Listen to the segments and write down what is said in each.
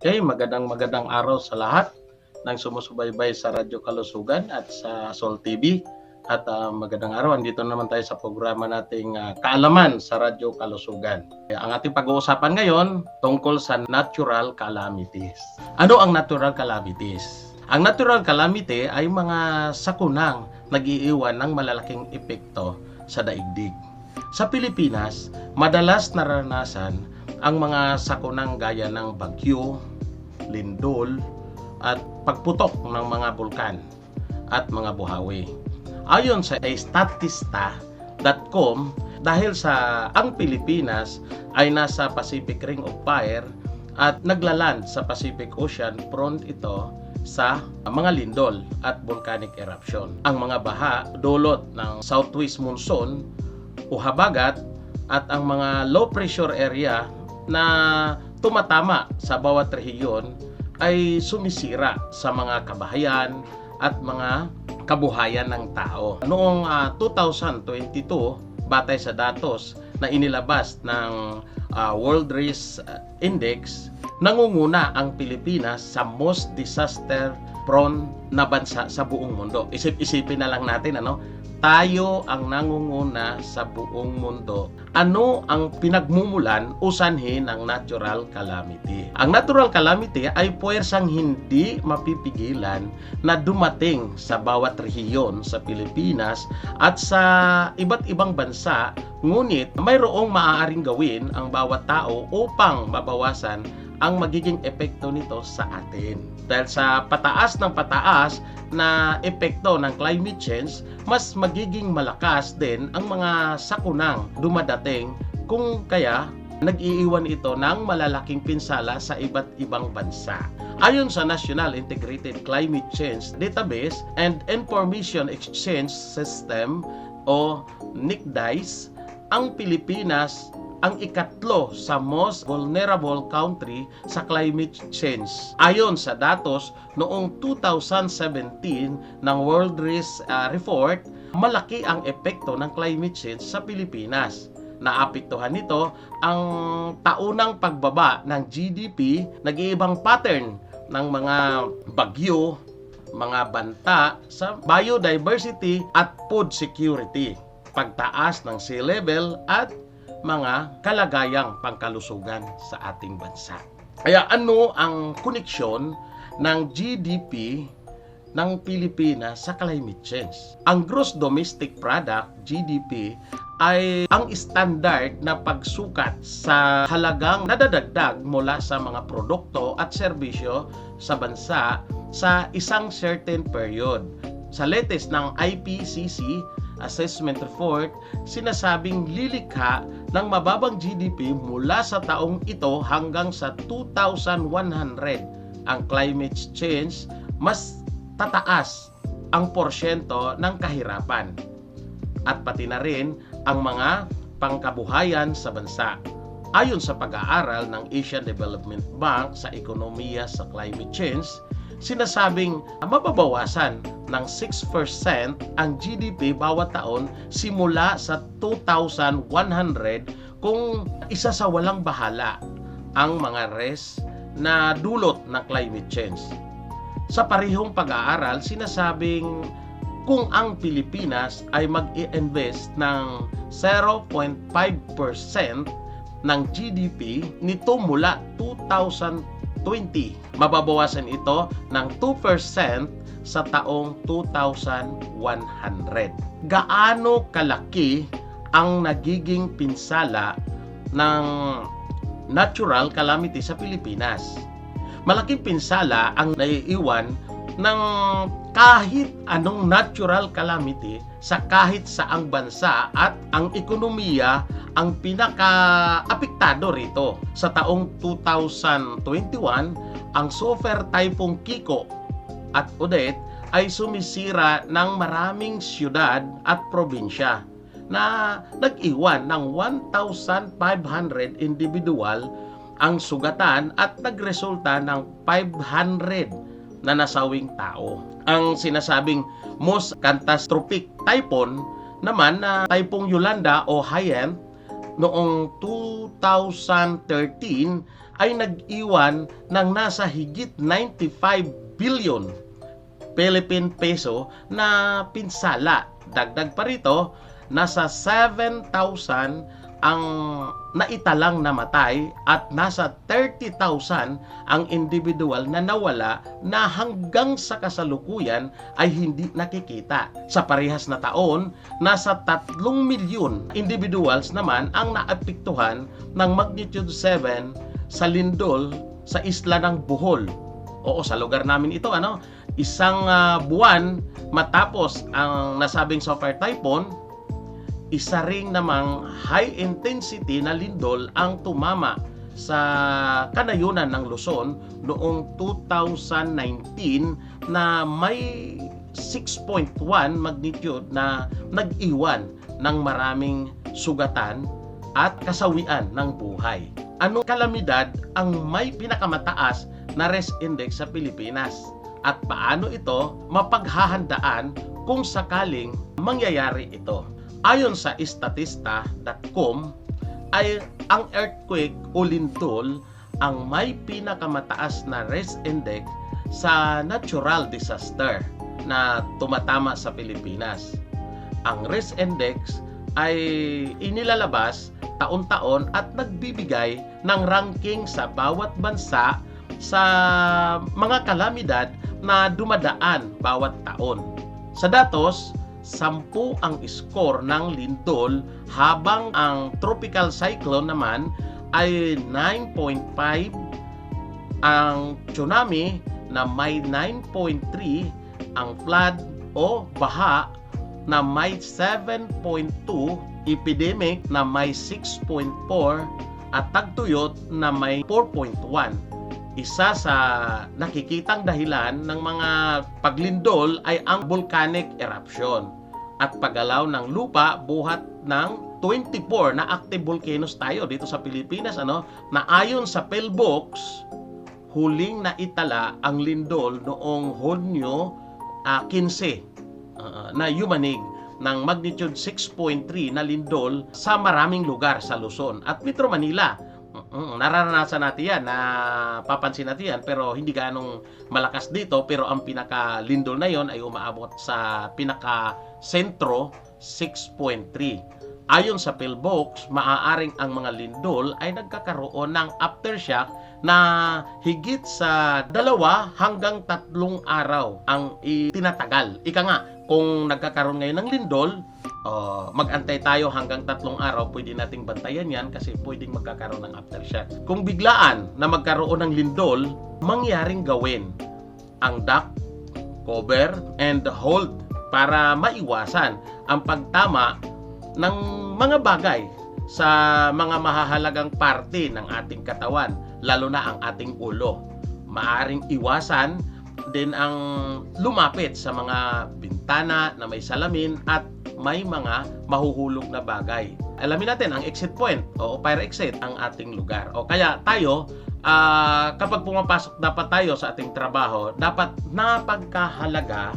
Okay, magandang araw sa lahat ng sumusubaybay sa Radyo Kalusugan at sa Sol TV. At magandang araw, andito naman tayo sa programa nating Kaalaman sa Radyo Kalusugan. Ang ating pag-uusapan ngayon tungkol sa natural calamities. Ano ang natural calamities? Ang natural calamity ay mga sakunang nag-iiwan ng malalaking epekto sa daigdig. Sa Pilipinas, madalas naranasan ang mga sakunang gaya ng bagyo, lindol, at pagputok ng mga bulkan at mga buhawi. Ayon sa statista.com, dahil sa ang Pilipinas ay nasa Pacific Ring of Fire at naglaland sa Pacific Ocean, prone ito sa mga lindol at volcanic eruption. Ang mga baha dulot ng southwest monsoon o habagat at ang mga low pressure area na tumatama sa bawat rehiyon ay sumisira sa mga kabahayan at mga kabuhayan ng tao. Noong 2022, batay sa datos na inilabas ng World Risk Index, nangunguna ang Pilipinas sa most disaster-prone na bansa sa buong mundo. Isip-isipin na lang natin, tayo ang nangunguna sa buong mundo. Ano ang pinagmumulan o sanhi ng natural calamity? Ang natural calamity ay puwersang hindi mapipigilan na dumating sa bawat rehiyon sa Pilipinas at sa iba't ibang bansa, ngunit mayroong maaaring gawin ang bawat tao upang mabawasan ang magiging epekto nito sa atin. Dahil sa pataas ng pataas na epekto ng climate change, mas magiging malakas din ang mga sakunang dumadating kung kaya nag-iiwan ito ng malalaking pinsala sa iba't ibang bansa. Ayon sa National Integrated Climate Change Database and Information Exchange System o NICDIS, ang Pilipinas ang ikatlo sa most vulnerable country sa climate change. Ayon sa datos noong 2017 ng World Risk Report, malaki ang epekto ng climate change sa Pilipinas. Naapektuhan nito ang taunang pagbaba ng GDP, nag-iibang pattern ng mga bagyo, mga banta sa biodiversity at food security, pagtaas ng sea level at mga kalagayang pangkalusugan sa ating bansa. Kaya ano ang koneksyon ng GDP ng Pilipinas sa climate change? Ang Gross Domestic Product, GDP, ay ang standard na pagsukat sa halagang nadadagdag mula sa mga produkto at serbisyo sa bansa sa isang certain period. Sa latest ng IPCC Assessment Report, sinasabing lilikha ng mababang GDP mula sa taong ito hanggang sa 2100. Ang climate change, mas tataas ang porsyento ng kahirapan at pati na rin ang mga pangkabuhayan sa bansa. Ayon sa pag-aaral ng Asian Development Bank sa ekonomiya sa climate change, sinasabing mababawasan ng 6% ang GDP bawat taon simula sa 2100 kung isa sa walang bahala ang mga na dulot ng climate change. Sa parehong pag-aaral, sinasabing kung ang Pilipinas ay mag-i-invest ng 0.5% ng GDP nito mula 2020, mababawasan ito ng 2% sa taong 2100. Gaano kalaki ang nagiging pinsala ng natural calamity sa Pilipinas? Malaking pinsala ang naiiwan ng kahit anong natural calamity sa kahit saang bansa at ang ekonomiya ang pinaka-apektado rito. Sa taong 2021, ang Super Typhoon Kiko at Odette ay sumisira ng maraming siyudad at probinsya na nag-iwan ng 1,500 individual ang sugatan at nagresulta ng 500 na nasawing tao. Ang sinasabing most catastrophic typhoon naman na Typhoon Yolanda o Haiyan noong 2013 ay nag-iwan ng nasa higit 95 billion Philippine peso na pinsala. Dagdag pa rito, nasa 7,000 ang naitalang namatay at nasa 30,000 ang individual na nawala na hanggang sa kasalukuyan ay hindi nakikita. Sa parehas na taon, nasa 3 milyon individuals naman ang naapektuhan ng magnitude 7 sa lindol sa isla ng Bohol. Oo, sa lugar namin ito, isang buwan matapos ang nasabing super typhoon, isa ring namang high intensity na lindol ang tumama sa kanayunan ng Luzon noong 2019 na may 6.1 magnitude na nag-iwan ng maraming sugatan at kasawian ng buhay. Anong kalamidad ang may pinakamataas na risk index sa Pilipinas? At paano ito mapaghahandaan kung sakaling mangyayari ito? Ayon sa statista.com ay ang earthquake o lindol ang may pinakamataas na risk index sa natural disaster na tumatama sa Pilipinas. Ang risk index ay inilalabas taon-taon at nagbibigay ng ranking sa bawat bansa sa mga kalamidad na dumadaan bawat taon. Sa datos, 10 ang score ng lindol habang ang tropical cyclone naman ay 9.5, ang tsunami na may 9.3, ang flood o baha na may 7.2, epidemic na may 6.4 at tagtuyot na may 4.1. Isa sa nakikitang dahilan ng mga paglindol ay ang volcanic eruption at paggalaw ng lupa buhat ng 24 na active volcanoes tayo dito sa Pilipinas, na ayon sa PhilBox, huling naitala ang lindol noong Hunyo 15 na yumanig ng magnitude 6.3 na lindol sa maraming lugar sa Luzon at Metro Manila. Nararanasan natin yan, papansin natin yan, pero hindi ganong malakas dito. Pero ang pinaka-lindol na yon ay umaabot sa pinaka-sentro 6.3. Ayon sa PhilBox, maaaring ang mga lindol ay nagkakaroon ng aftershock na higit sa 2 hanggang 3 araw ang itinatagal. Ika nga, kung nagkakaroon ngayon ng lindol, mag-antay tayo hanggang 3 araw, pwede nating bantayan yan kasi pwedeng magkakaroon ng aftershock. Kung biglaan na magkaroon ng lindol, mangyaring gawin ang duck, cover, and hold para maiwasan ang pagtama ng mga bagay sa mga mahahalagang parte ng ating katawan, lalo na ang ating ulo. Maaring iwasan din ang lumapit sa mga bintana na may salamin at may mga mahuhulog na bagay. Alamin natin ang exit point o fire exit ang ating lugar. O kaya tayo, kapag pumapasok dapat tayo sa ating trabaho, dapat napagkahalaga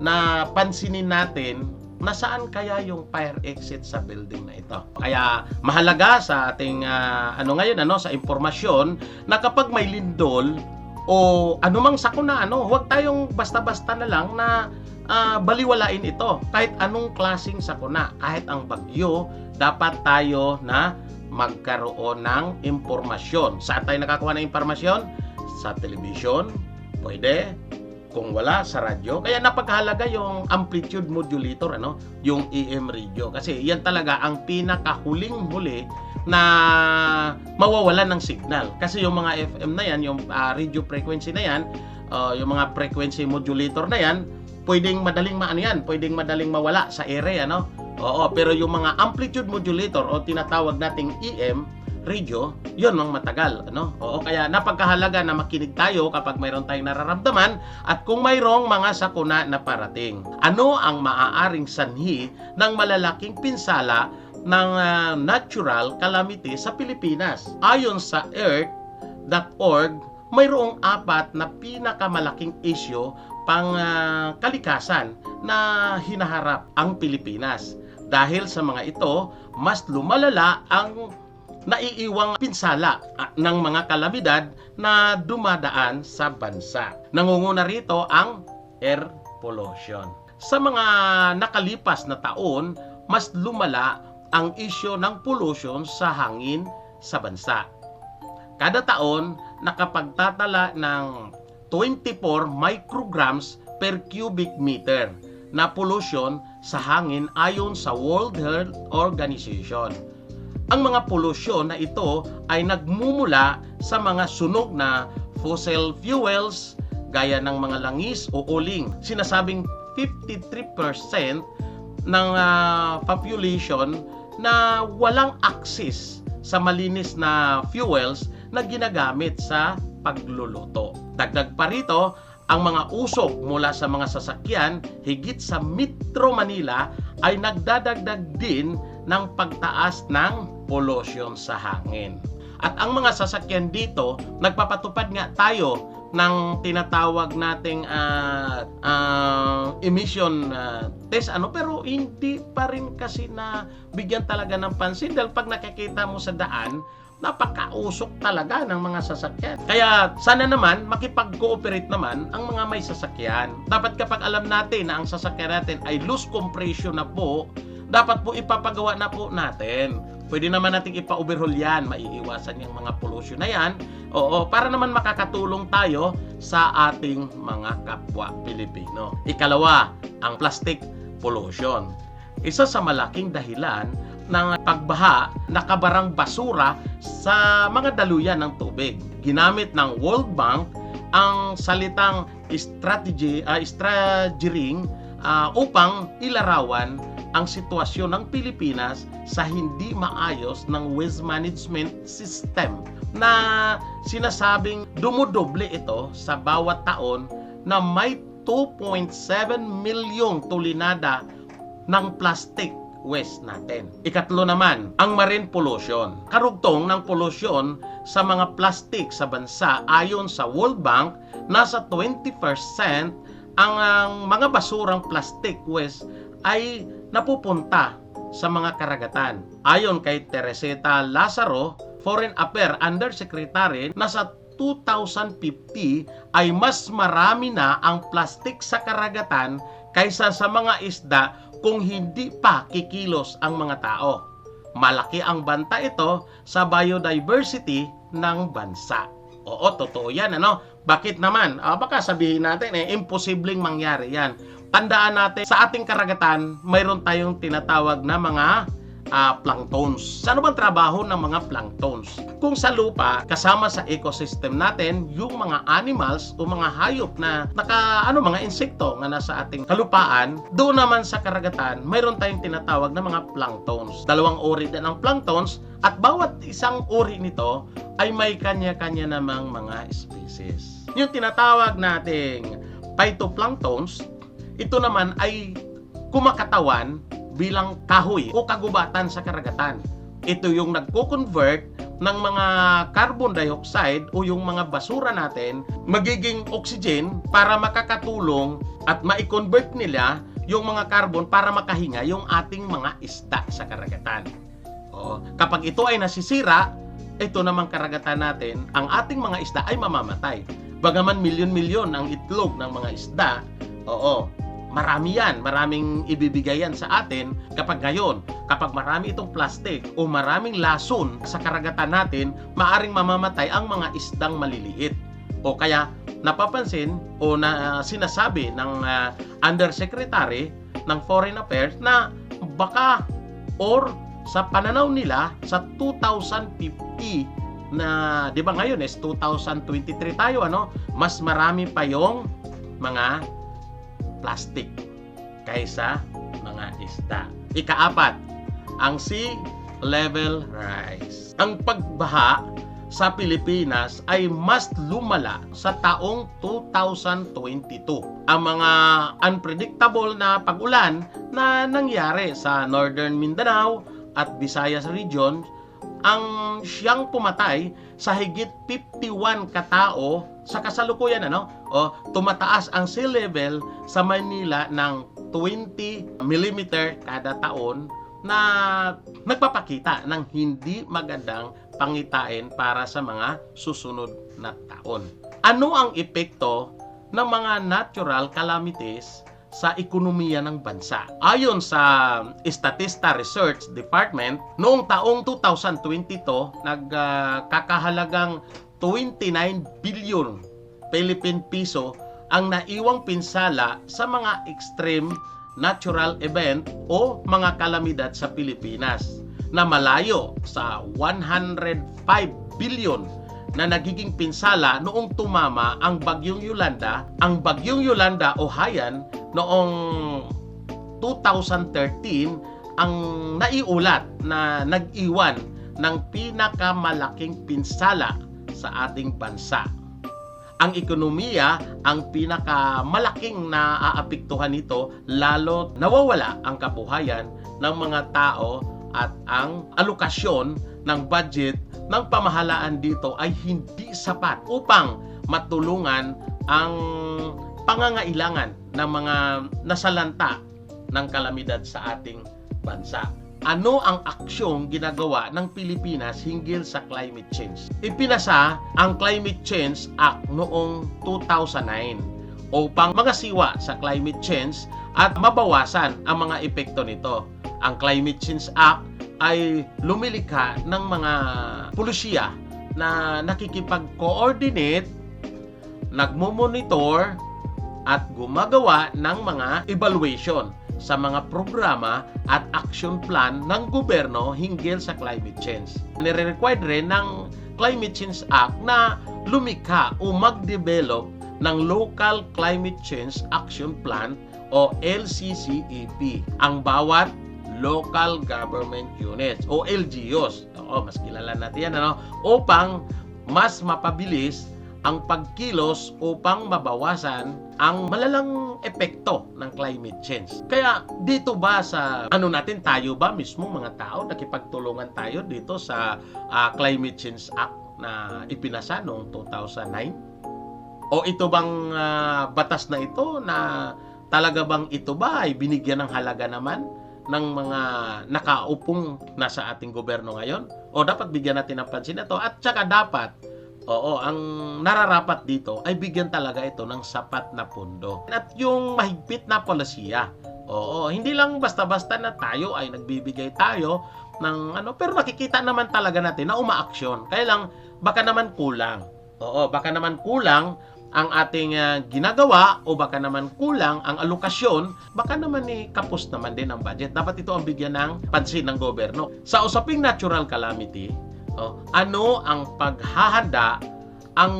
na pansinin natin na saan kaya yung fire exit sa building na ito. Kaya mahalaga sa ating sa impormasyon na kapag may lindol o anumang sakuna, huwag tayong basta-basta na lang na baliwalain ito. Kahit anong klaseng sakuna, kahit ang bagyo, dapat tayo na magkaroon ng impormasyon. Saan tayo nakakuha ng impormasyon? Sa television, pwede. Kung wala, sa radyo. Kaya napakahalaga yung amplitude modulator, yung AM radio. Kasi yan talaga ang pinakahuling-huli na mawawalan ng signal. Kasi yung mga FM na yan, yung radio frequency na yan, yung mga frequency modulator na yan, pwedeng madaling pwedeng madaling mawala sa ere, Oo, pero yung mga amplitude modulator o tinatawag nating AM radio, yun ang matagal, Oo, kaya napagkahalaga na makinig tayo kapag mayroon tayong nararamdaman at kung mayroong mga sakuna na parating. Ano ang maaaring sanhi ng malalaking pinsala ng natural calamity sa Pilipinas? Ayon sa earth.org, mayroong 4 na pinakamalaking isyu pang kalikasan na hinaharap ang Pilipinas. Dahil sa mga ito, mas lumalala ang naiiwang pinsala ng mga kalamidad na dumadaan sa bansa. Nangunguna rito ang air pollution. Sa mga nakalipas na taon, mas lumala ang isyu ng pollution sa hangin sa bansa. Kada taon, nakapagtatala ng 24 micrograms per cubic meter na pollution sa hangin ayon sa World Health Organization. Ang mga polusyon na ito ay nagmumula sa mga sunog na fossil fuels gaya ng mga langis o uling. Sinasabing 53% ng population na walang access sa malinis na fuels na ginagamit sa pagluluto. Dagdag pa rito, ang mga usok mula sa mga sasakyan higit sa Metro Manila ay nagdadagdag din ng pagtaas ng pollution sa hangin. At ang mga sasakyan dito, nagpapatupad nga tayo ng tinatawag nating emission test pero hindi pa rin kasi na bigyan talaga ng pansin dahil pag nakikita mo sa daan, napakausok talaga ng mga sasakyan. Kaya sana naman makipag-cooperate naman ang mga may sasakyan. Dapat kapag alam natin na ang sasakyan natin ay loose compression na po, dapat po ipapagawa na po natin. Pwede naman nating ipa-overhaul yan, maiiwasan yung mga pollution na yan. Oo, para naman makakatulong tayo sa ating mga kapwa Pilipino. Ikalawa, ang plastic pollution. Isa sa malaking dahilan ng pagbaha, nakabarang basura sa mga daluyan ng tubig. Ginamit ng World Bank ang salitang strategy upang ilarawan ang sitwasyon ng Pilipinas sa hindi maayos ng waste management system na sinasabing dumudoble ito sa bawat taon na may 2.7 milyong tulinada ng plastic waste natin. Ikatlo naman, ang marine pollution. Karugtong ng pollution sa mga plastic sa bansa ayon sa World Bank, nasa 20% ang mga basurang plastic waste ay napupunta sa mga karagatan. Ayon kay Teresita Lazaro, Foreign Affairs Undersecretary, nasa 2050 ay mas marami na ang plastic sa karagatan kaysa sa mga isda kung hindi pa kikilos ang mga tao. Malaki ang banta ito sa biodiversity ng bansa. Oo, totoo yan, Bakit naman? Baka sabihin natin, imposibleng mangyari yan. Tandaan natin, sa ating karagatan, mayroon tayong tinatawag na mga planktons. Ano bang trabaho ng mga planktons? Kung sa lupa, kasama sa ecosystem natin, yung mga animals o mga hayop na mga insekto na nasa ating kalupaan, doon naman sa karagatan, mayroon tayong tinatawag na mga planktons. Dalawang uri din ang planktons at bawat isang uri nito ay may kanya-kanya namang mga species. Yung tinatawag nating phytoplanktons, ito naman ay kumakatawan bilang kahoy o kagubatan sa karagatan. Ito yung nagko-convert ng mga carbon dioxide o yung mga basura natin magiging oxygen para makakatulong at ma-convert nila yung mga carbon para makahinga yung ating mga isda sa karagatan. Kapag ito ay nasisira, ito namang karagatan natin, ang ating mga isda ay mamamatay. Bagaman milyon-milyon ang itlog ng mga isda, marami yan, maraming ibibigay yan sa atin kapag marami itong plastic o maraming lason sa karagatan natin, maaring mamamatay ang mga isdang maliliit. O kaya napapansin o sinasabi ng Undersecretary ng Foreign Affairs na baka or sa pananaw nila sa 2050 na, di ba ngayon 2023 tayo, mas marami pa yung mga plastic kaysa mga isda. Ikaapat, ang sea level rise. Ang pagbaha sa Pilipinas ay mas lumala sa taong 2022. Ang mga unpredictable na pag-ulan na nangyari sa Northern Mindanao at Visayas region ang siyang pumatay sa higit 51 katao sa kasalukuyan, tumataas ang sea level sa Manila ng 20 mm kada taon na nagpapakita ng hindi magandang pangitain para sa mga susunod na taon. Ano ang epekto ng mga natural calamities sa ekonomiya ng bansa? Ayon sa Statista Research Department, noong taong 2022, nagkakahalagang 29 billion Philippine piso ang naiwang pinsala sa mga extreme natural event o mga kalamidad sa Pilipinas, na malayo sa 105 billion na nagiging pinsala noong tumama ang Bagyong Yolanda. Ang Bagyong Yolanda o Haiyan noong 2013 ang naiulat na nag-iwan ng pinakamalaking pinsala sa ating bansa. Ang ekonomiya ang pinakamalaking naaapektuhan nito, lalo nawawala ang kabuhayan ng mga tao at ang alokasyon ng budget ng pamahalaan dito ay hindi sapat upang matulungan ang pangangailangan ng mga nasalanta ng kalamidad sa ating bansa. Ano ang aksyong ginagawa ng Pilipinas hinggil sa climate change? Ipinasa ang Climate Change Act noong 2009 upang magasiwa sa climate change at mabawasan ang mga epekto nito. Ang Climate Change Act ay lumilikha ng mga pulisya na nakikipag-coordinate, nagmo-monitor at gumagawa ng mga evaluation sa mga programa at action plan ng gobyerno hinggil sa climate change. Nire-required rin ng Climate Change Act na lumikha o mag-develop ng Local Climate Change Action Plan o LCCAP ang bawat local government units o LGUs. Mas kilala natin yan, upang mas mapabilis ang pagkilos upang mabawasan ang malalang epekto ng climate change. Kaya dito ba sa natin, tayo ba mismo mga tao nakipagtulungan tayo dito sa Climate Change Act na ipinasa noong 2009? O ito bang batas na ito na talaga bang ito ba ay binigyan ng halaga naman ng mga nakaupong nasa ating gobyerno ngayon? O dapat bigyan natin ng pansin na to, at saka dapat ang nararapat dito ay bigyan talaga ito ng sapat na pondo. At yung mahigpit na polisiya. Hindi lang basta-basta na tayo ay nagbibigay tayo ng pero nakikita naman talaga natin na umaaksyon. Kaya lang, baka naman kulang. Baka naman kulang ang ating ginagawa, o baka naman kulang ang alokasyon, baka naman kapos naman din ang budget. Dapat ito ang bigyan ng pansin ng gobyerno. Sa usaping natural calamity, ano ang paghahanda ang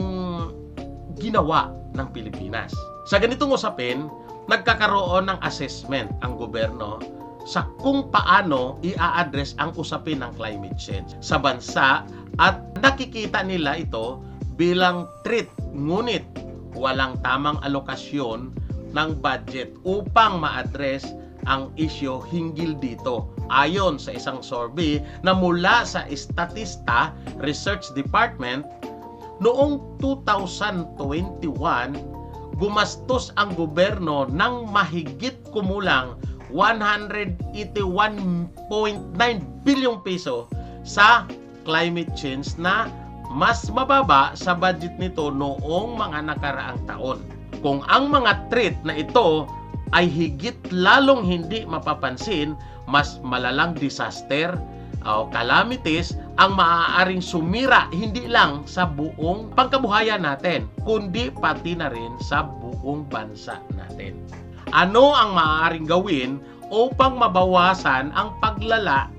ginawa ng Pilipinas? Sa ganitong usapin, nagkakaroon ng assessment ang gobyerno sa kung paano i-address ang usapin ng climate change sa bansa, at nakikita nila ito bilang threat, ngunit walang tamang alokasyon ng budget upang ma-address ang issue hinggil dito. Ayon sa isang survey na mula sa Statista Research Department, noong 2021, gumastos ang gobyerno ng mahigit kumulang 181.9 bilyong piso sa climate change, na mas mababa sa budget nito noong mga nakaraang taon. Kung ang mga threat na ito ay higit lalong hindi mapapansin, mas malalang disaster o calamities ang maaaring sumira hindi lang sa buong pangkabuhayan natin, kundi pati na rin sa buong bansa natin. Ano ang maaaring gawin upang mabawasan ang paglala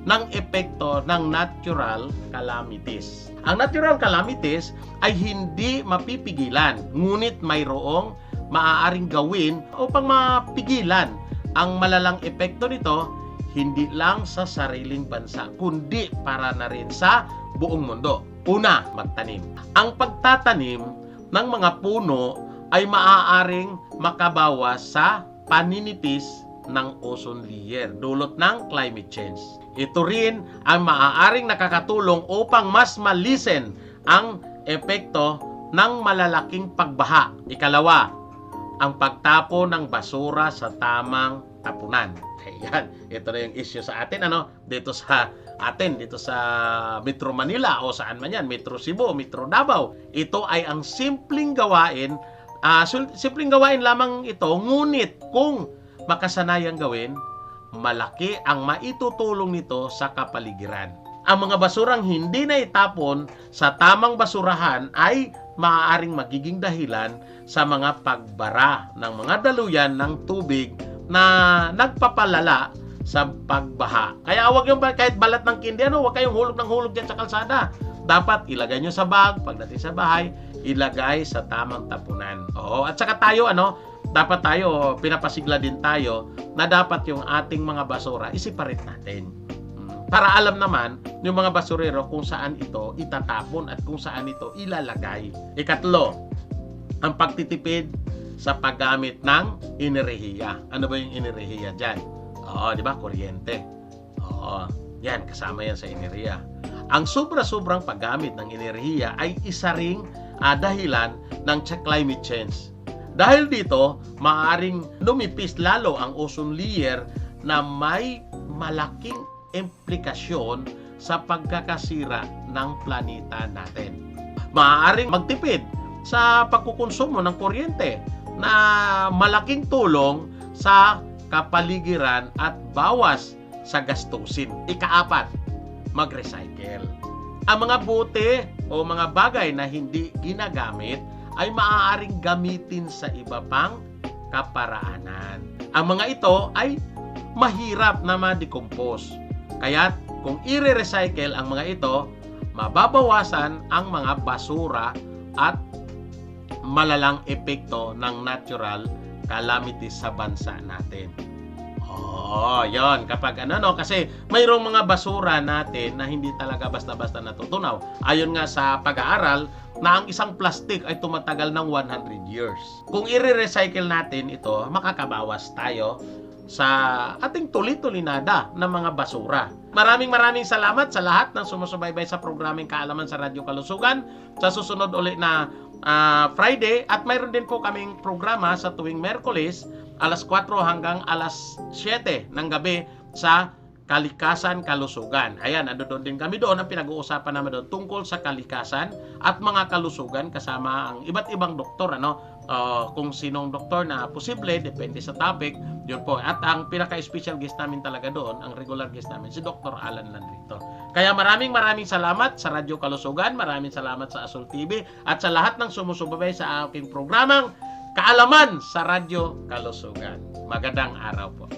ng epekto ng natural calamities? Ang natural calamities ay hindi mapipigilan, ngunit mayroong maaaring gawin upang mapigilan ang malalang epekto nito, hindi lang sa sariling bansa, kundi para na rin sa buong mundo. Una, magtanim. Ang pagtatanim ng mga puno ay maaaring makabawas sa paninipis ng ozone layer dulot ng climate change. Ito rin ang maaaring nakakatulong upang mas malisen ang epekto ng malalaking pagbaha. Ikalawa, ang pagtapon ng basura sa tamang tapunan. Ayan, ito na yung issue sa atin, dito sa Metro Manila o saan man yan, Metro Cebu, Metro Davao. Ito ay ang simpleng gawain, simpleng gawain lamang ito, ngunit kung makasanayang gawin, malaki ang maitutulong nito sa kapaligiran. Ang mga basurang hindi na itapon sa tamang basurahan ay maaaring magiging dahilan sa mga pagbara ng mga daluyan ng tubig na nagpapalala sa pagbaha. Kaya huwag yung kahit balat ng kindi, huwag kayong hulog ng hulog dyan sa kalsada. Dapat ilagay nyo sa bag, pagdating sa bahay, ilagay sa tamang tapunan. At saka tayo, dapat tayo, pinapasigla din tayo na dapat yung ating mga basura isiparate natin. Para alam naman yung mga basurero kung saan ito itatapon at kung saan ito ilalagay. Ikatlo, ang pagtitipid sa paggamit ng enerhiya. Ano ba yung enerhiya dyan? Di ba? Kuryente. Yan, kasama yan sa enerhiya. Ang sobra-sobrang paggamit ng enerhiya ay isa ring dahilan ng climate change. Dahil dito, maaaring lumipis lalo ang ozone layer na may malaking implikasyon sa pagkakasira ng planeta natin. Maaaring magtipid sa pagkukonsumo ng kuryente na malaking tulong sa kapaligiran at bawas sa gastusin. Ikaapat, mag-recycle. Ang mga bote o mga bagay na hindi ginagamit ay maaaring gamitin sa iba pang kaparaanan. Ang mga ito ay mahirap na ma-decompose. Kaya kung i-recycle ang mga ito, mababawasan ang mga basura at malalang epekto ng natural calamities sa bansa natin. Yon. Kapag kasi mayroong mga basura natin na hindi talaga basta-basta natutunaw. Ayon nga sa pag-aaral na ang isang plastic ay tumatagal ng 100 years. Kung i-recycle natin ito, makakabawas tayo sa ating tuloy-tulinada ng mga basura. Maraming salamat sa lahat ng sumusubaybay sa programeng Kaalaman sa Radyo Kalusugan. Sa susunod ulit na Friday, at mayroon din po kaming programa sa tuwing Merkulis, alas 4 hanggang alas 7 ng gabi sa Kalikasan, Kalusugan. Ayan, doon din kami doon. Ang pinag-uusapan naman doon tungkol sa kalikasan at mga kalusugan kasama ang iba't ibang doktor. Kung sinong doktor na posible, depende sa topic, yun po. At ang pinaka-special guest namin talaga doon, ang regular guest namin, si Dr. Alan Landrito. Kaya maraming salamat sa Radyo Kalusugan, maraming salamat sa Azul TV, at sa lahat ng sumusubaybay sa aking programang Kaalaman sa Radyo Kalusugan. Magandang araw po.